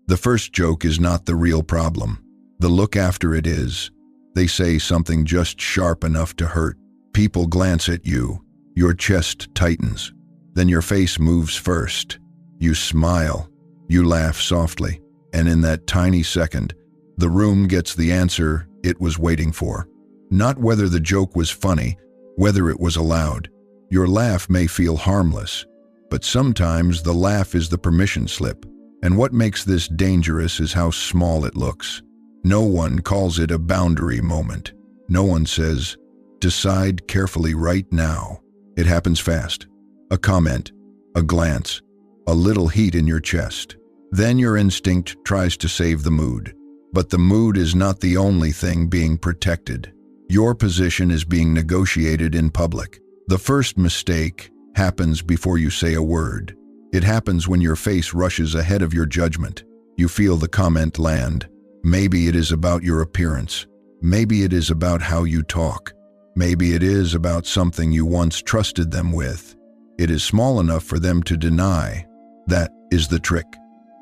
The first joke is not the real problem. The look after it is. They say something just sharp enough to hurt. People glance at you. Your chest tightens. Then your face moves first. You smile. You laugh softly. And in that tiny second, the room gets the answer it was waiting for. Not whether the joke was funny, whether it was allowed. Your laugh may feel harmless, but sometimes the laugh is the permission slip. And what makes this dangerous is how small it looks. No one calls it a boundary moment. No one says, "Decide carefully right now." It happens fast. A comment, a glance, a little heat in your chest. Then your instinct tries to save the mood. But the mood is not the only thing being protected. Your position is being negotiated in public. The first mistake happens before you say a word. It happens when your face rushes ahead of your judgment. You feel the comment land. Maybe it is about your appearance. Maybe it is about how you talk. Maybe it is about something you once trusted them with. It is small enough for them to deny. That is the trick.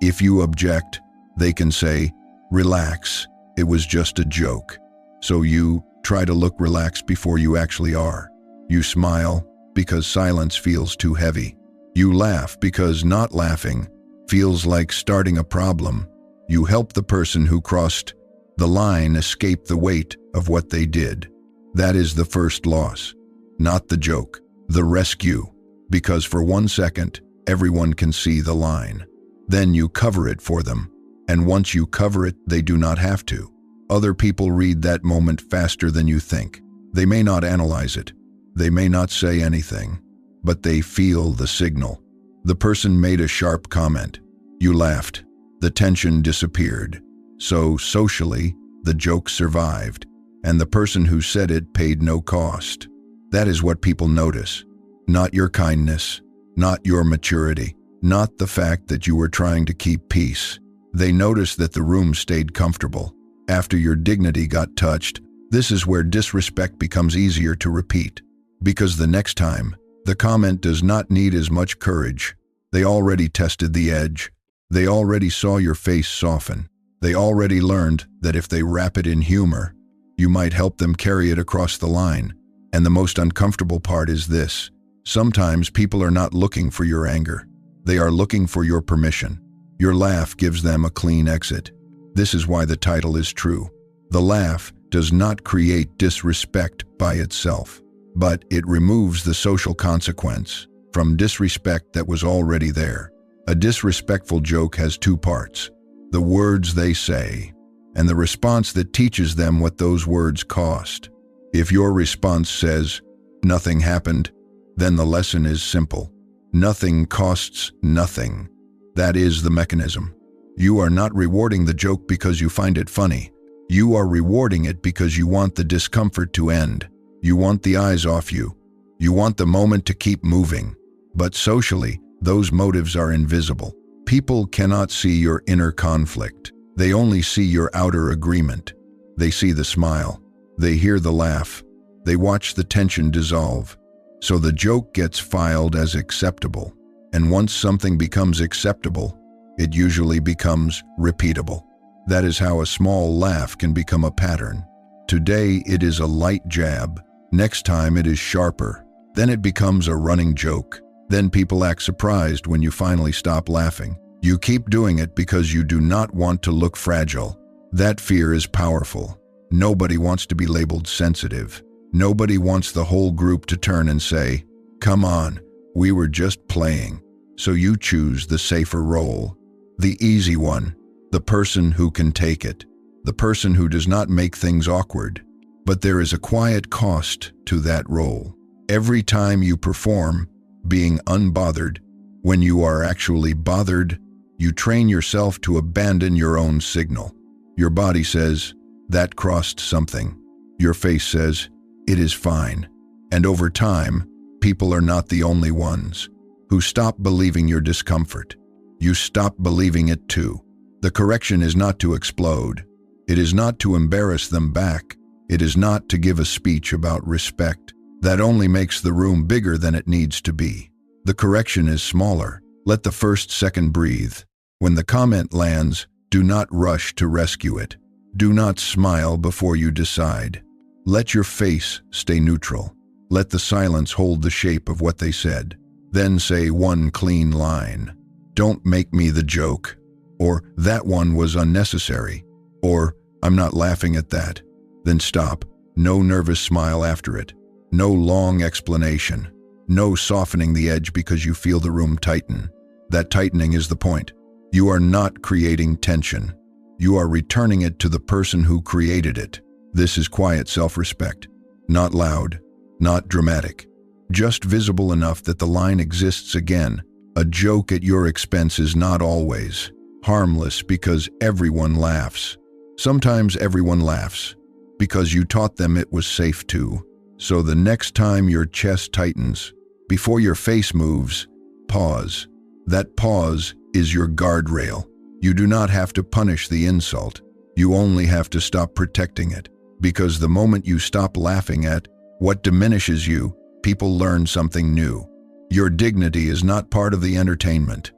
If you object, they can say, "Relax, it was just a joke." So you try to look relaxed before you actually are. You smile because silence feels too heavy. You laugh because not laughing feels like starting a problem. You help the person who crossed the line escape the weight of what they did. That is the first loss, not the joke, the rescue, because for 1 second, everyone can see the line. Then you cover it for them, and once you cover it, they do not have to. Other people read that moment faster than you think. They may not analyze it. They may not say anything, but they feel the signal. The person made a sharp comment. You laughed. The tension disappeared. So socially, the joke survived, and the person who said it paid no cost. That is what people notice. Not your kindness, not your maturity, not the fact that you were trying to keep peace. They notice that the room stayed comfortable. After your dignity got touched, this is where disrespect becomes easier to repeat. Because the next time, the comment does not need as much courage. They already tested the edge. They already saw your face soften. They already learned that if they wrap it in humor, you might help them carry it across the line. And the most uncomfortable part is this. Sometimes people are not looking for your anger. They are looking for your permission. Your laugh gives them a clean exit. This is why the title is true. The laugh does not create disrespect by itself, but it removes the social consequence from disrespect that was already there. A disrespectful joke has two parts: the words they say, and the response that teaches them what those words cost. If your response says, "Nothing happened," then the lesson is simple. Nothing costs nothing. That is the mechanism. You are not rewarding the joke because you find it funny. You are rewarding it because you want the discomfort to end. You want the eyes off you. You want the moment to keep moving. But socially, those motives are invisible. People cannot see your inner conflict. They only see your outer agreement. They see the smile. They hear the laugh. They watch the tension dissolve. So the joke gets filed as acceptable. And once something becomes acceptable, it usually becomes repeatable. That is how a small laugh can become a pattern. Today it is a light jab. Next time it is sharper. Then it becomes a running joke. Then people act surprised when you finally stop laughing. You keep doing it because you do not want to look fragile. That fear is powerful. Nobody wants to be labeled sensitive. Nobody wants the whole group to turn and say, "Come on, we were just playing." So you choose the safer role. The easy one. The person who can take it. The person who does not make things awkward. But there is a quiet cost to that role. Every time you perform being unbothered, when you are actually bothered, you train yourself to abandon your own signal. Your body says, "That crossed something." Your face says, "It is fine." And over time, people are not the only ones who stop believing your discomfort. You stop believing it too. The correction is not to explode. It is not to embarrass them back. It is not to give a speech about respect. That only makes the room bigger than it needs to be. The correction is smaller. Let the first second breathe. When the comment lands, Do not rush to rescue it. Do not smile before you decide. Let your face stay neutral. Let the silence hold the shape of what they said. Then say one clean line. Don't make me the joke. Or, that one was unnecessary. Or, I'm not laughing at that. Then stop. No nervous smile after it. No long explanation. No softening the edge because you feel the room tighten. That tightening is the point. You are not creating tension. You are returning it to the person who created it. This is quiet self-respect. Not loud, not dramatic. Just visible enough that the line exists again. A joke at your expense is not always harmless because everyone laughs. Sometimes everyone laughs because you taught them it was safe to. So the next time your chest tightens, before your face moves, pause. That pause is your guardrail. You do not have to punish the insult. You only have to stop protecting it. Because the moment you stop laughing at what diminishes you, people learn something new. Your dignity is not part of the entertainment.